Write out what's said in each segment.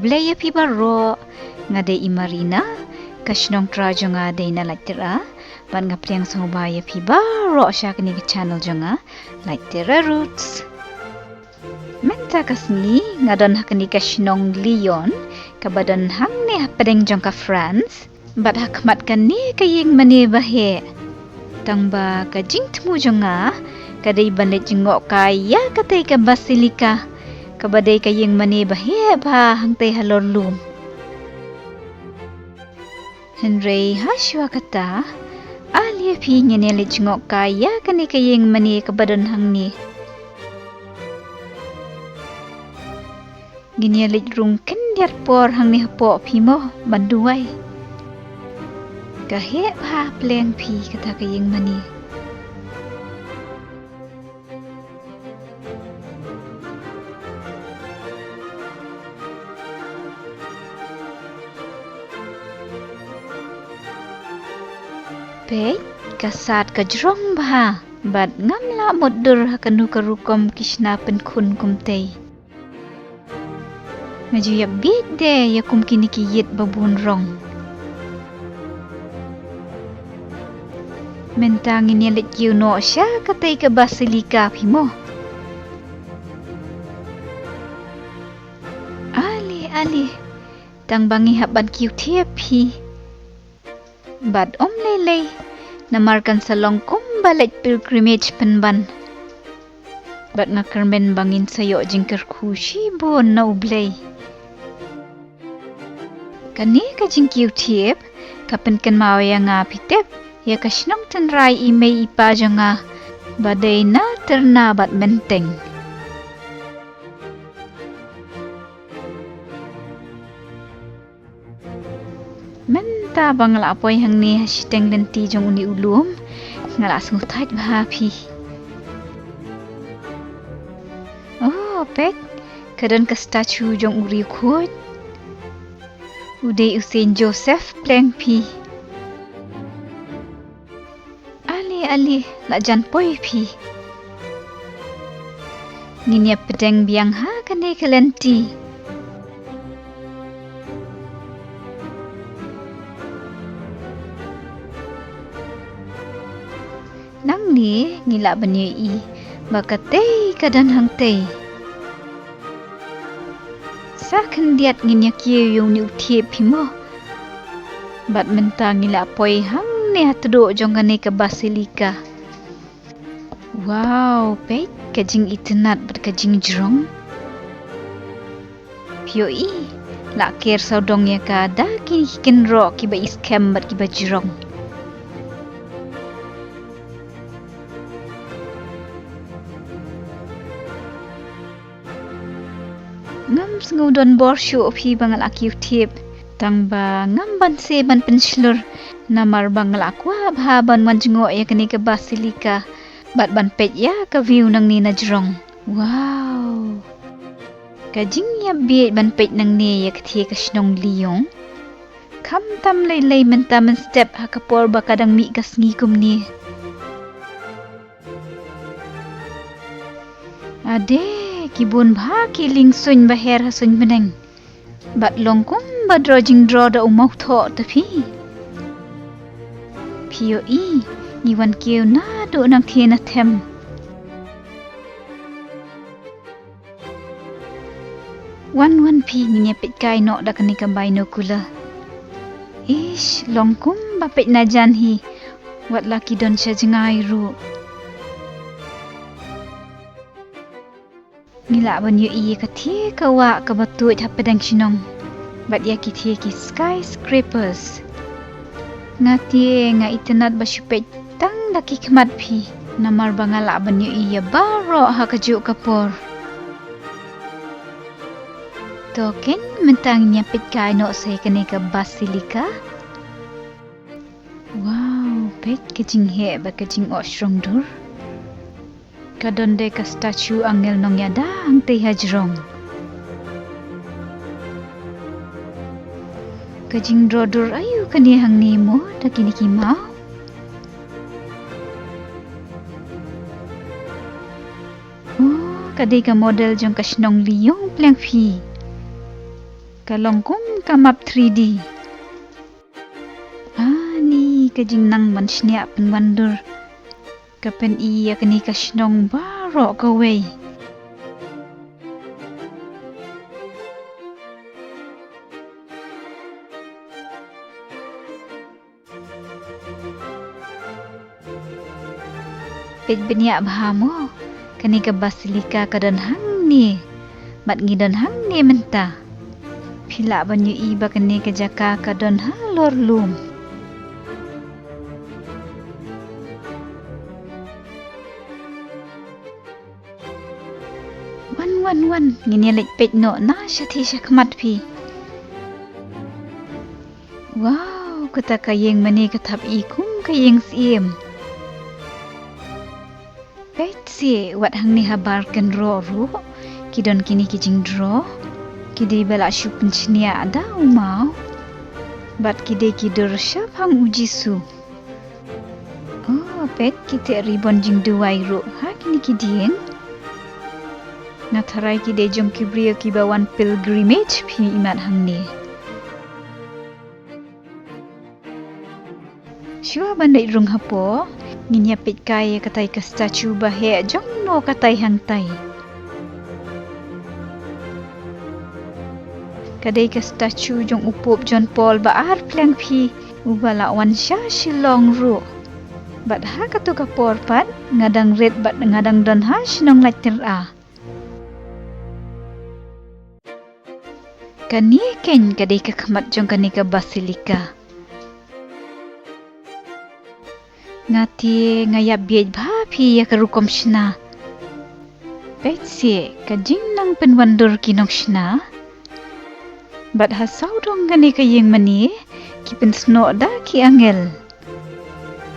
ublaya pi baro ngade imarina kashnong tra jonga de na laitera ban ngapriang sobaya pi baro shakni ke channel jonga laitera roots menta kasni ngadon hakni kashnong Lyon kabadan hangne padeng jongka France bat hakmat kani kayeng mane baheh tangba ka jingtmu jonga kadai bandet jngoh kaya katai ka Basilica kabadai kayeng mane baheh ba hangtai halor lum Henry hashwa kata alia pi nyenele jngoh kaya kani kayeng mane kabadan hangne ginyelit rung kendiat por hangne hapo pi mo banduai kahe ba pleng pi kata kayeng mane Pei kasat kajrong bah bat ngamla modur hakanu karukom kishna penkun kumtei ngaju ya bit de ya kum kini kiyit babun rong mentangin ya let you no sya katai ke Basilica pimo ali tang bangi haban kiu tepi bat om lele namarkan salong kumbalet pilgrimage penban bat ngakermen bangin sayo jingker kushi bon na ublay kani ka jingkiu tiep kapen kan mawaya nga pitep ya kashnong tenrai imei ipa janga badai na terna bat menteng menta bangla apoy hangne hashteng lenti jong uni ulum ngala smutait bahapi oh pek kadan ka statue jong uri khut uday usain Joseph pleng pi ali la jan poi pi ninya pedeng biang ha kane kelenti nang ni ngila banye i bakate kadan hangte sa kendiat nginya kieu yung ni utie pimo bat menta ngila poi hang ne hatdo jongane ke Basilica wow pet kajing itenat bat kajing jrong pio i la ker saudong ya kada ki ken ro ki ba iskem bat ki ba jrong ngam sngudon borshu phi bangal akiu tip tangba ngam ban se ban penslur namar bangal akwa bhaban wan jngoh ya kani ke Basilica bat ban pet ya ka view nang ni na jrong wow kajing ya biet ban pet nang ni ya kthie ka shnong Lyon kam tam lei menta men step ha kapor ba kadang mi kasngi kum ni ade kibun bha kiling sun baher hasun beneng bat longkum badrojing draw da umau tho tapi pio i ni wan kieu na do nang thiena them wan pi ni pet kai no da kani kambai no kula ish longkum ba pet na jan hi wat laki don cha jingai ru ngila ban yu i ka thi ka wa ka batu tha pedang shinong bat ya ki thi ki skyscrapers ngati nga itenat ba shupet tang daki khmat phi namar bangala ban yu i ya baro ha ka ju kapor token mentang nya pet kai no sai kane ka Basilica wow pet kajing he ba kajing oshrong dur kadonde ka statue angel nong yada ang te hajrong kajing drodur ayu kani hang nemo dakini kimau oh kadai ka model jong ka shnong Lyon pleng phi Kalongkum kamap 3D. Ni ka jingnang man shnia penwandur. Kapen iya kini ka shnong baro ka wei. Pej beniak bahamo. Kani ka Basilica ka dan hangne. Mat ngi dan hangne mentah. Pila banyu iba kani ka jaka ka dan halor lum. Wan ngini lek pej no na shathi shakmat pi. Wow, kata kayeng mani katap ikum kayeng siem. Pej si wat hang ni habar kan ro kidon kini kijing dro. Kidai bala shu penchnia ada umau. Bat kidai kidur shaphang ujisu. Oh, pej kita ribon jingduwai ro. Ha kini kidien. Natharai kidai jom kibria kibawan pilgrimage pi imat hangne. Shua bandai rung hapo, nginya pet kaya katai ka statue baheh jongno katai hangtai. Kadai ka statue jong upop John Paul baar plang pi ubala wan sha shilong ru. Bat ha katu ka porpat ngadang red bat ngadang don ha shnong Leit a. Kani Kane kadai ka kamat jong kani ka Basilica. Ngati ngayap biaj bhapi ya karukom shna. Petsi ka jingnang penwandur kinong shna. Bat hasau dong kani ka yeng mani ki pensno da ki angel.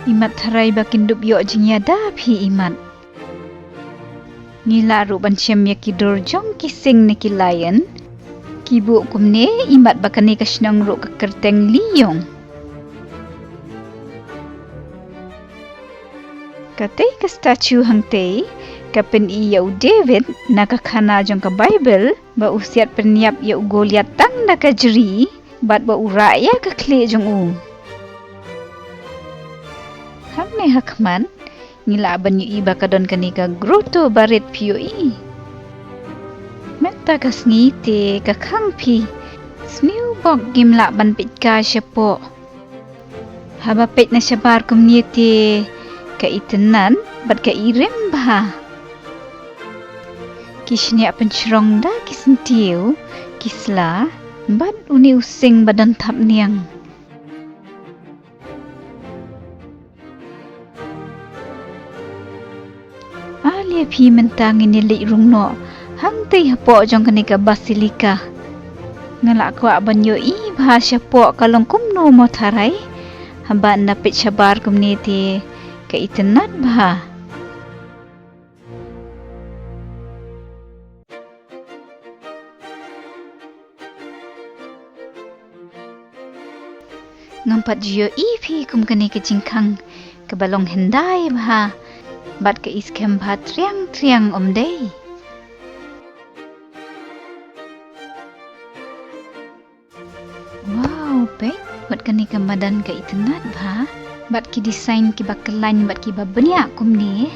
Imat tharai bakin dup yo jingya da pi imat. Ngila ru banchem ya ki dorjong ki sing ni ki Lyon. Kibu kumne imat bakani ka shnong ru ka kerteng Lyon. Katai ka statue hangtei kapen iyau David nakakhana jong ka Bible ba usiat perniap ya Goliat tang naka jeri bat ba uraya ka kle jong u. Hangne hakman ngila banyu iba kadon kani ka grotto baret pioi. Menta ka sngi ka khangpi sniu bok gimla ban pit ka syapo. Haba pet na syabar kumniete ka itenan bat ka irem bah. Kisnya pencerong da kisentiu kisla bat uni using badan tap niang. Alia pi mentang ini lek rungno hang tei hapo jong kani ka Basilica. Ngalak kwa banyo i bahasa po kalong kumno mo tharai haba napit syabar kumniti ka itenat bah. Ngampat jiyo ipi kum kani ka jingkang ka balong hendai bah. Bat ka iskem bah triang omdei. Wow, pek bat kani ka madan ka itenat bah. Bat ki design ki bakalan bat ki babenya kumni.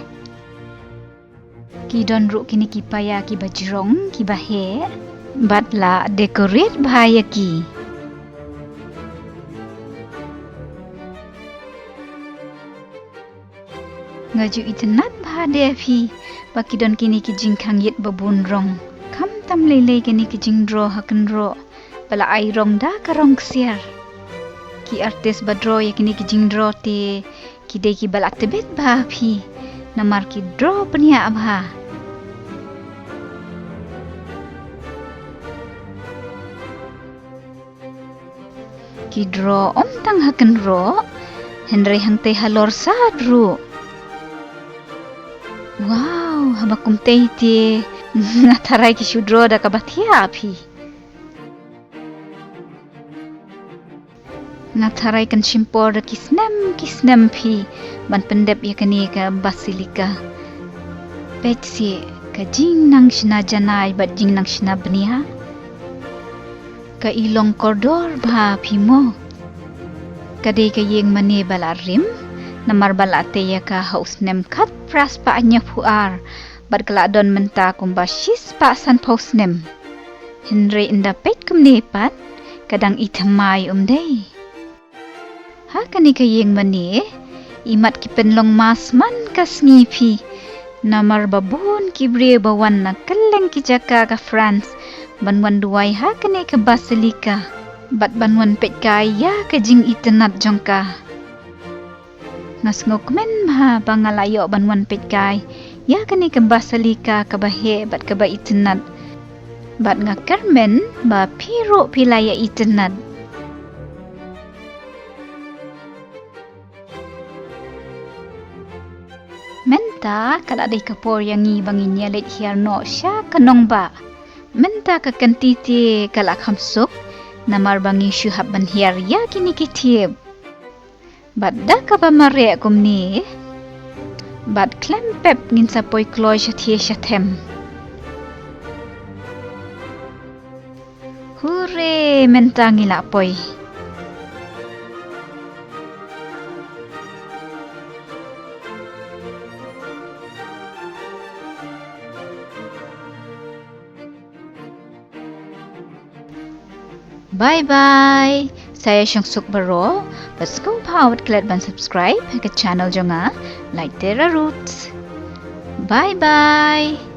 Ki don ru kini ki paya ki bajrong ki baheh. Bat la decorate bahaya ki. Ngaju itenat bah devi. Baki don kini ki jingkang yet babun rong. Kam tam lele kini ki jingdro haken ro. Bala ai rong da karong siar. Ki artis badro ya kini ki jingdro te ki de ki balak tebet bah pi namar ki draw penia bah. Ki draw om tang haken ro henry hang te halor sad ru. Wow, habakum te te ngatarai ki shudro da kabatia pi. Ngatarai kan shimpor da kisnem pi ban pendep ya kani ka Basilica. Petsi ka jing nang shna janai bat jing nang shna bnia. ka ilong koridor bah pimo. Kadai ka yeng mane balarim, namar balate ya ka haus nem kat pras pa anya puar, bad keladon menta kumbashis pa san paus nem. Henry inda pet kumnepat, kadang itamay day. Ha kani ka yeng mane, imat ki penlong mas man kas ngipi, namar babun kibre bawan na keleng ki jaka ka France, banwan duwai ha kani ka Basilica, bat banwan pet kaya ka jing itenat jongka. Ngas ngokmen ha bangalayo banwan pet kai, ya kani ka Basilica ka baheh bat ka ba itenat, bat ngakermen ba piro pilaya itenat. Menta kada ada kapor yang ni bangin Leit hiar no sya kanong ba. Menta ka kantiti kala khamsuk namar bangi syuhab ban hiar ya kini kitib. Badda ka ba mare kumni. Bad klempep ngin sa poi kloy syathie syathem. Hure menta ngila poi. Bye-bye. Saya Syong Suk Baro. Pasko pawat kelat ban subscribe ke channel Jonga Leit Roots. Bye-bye.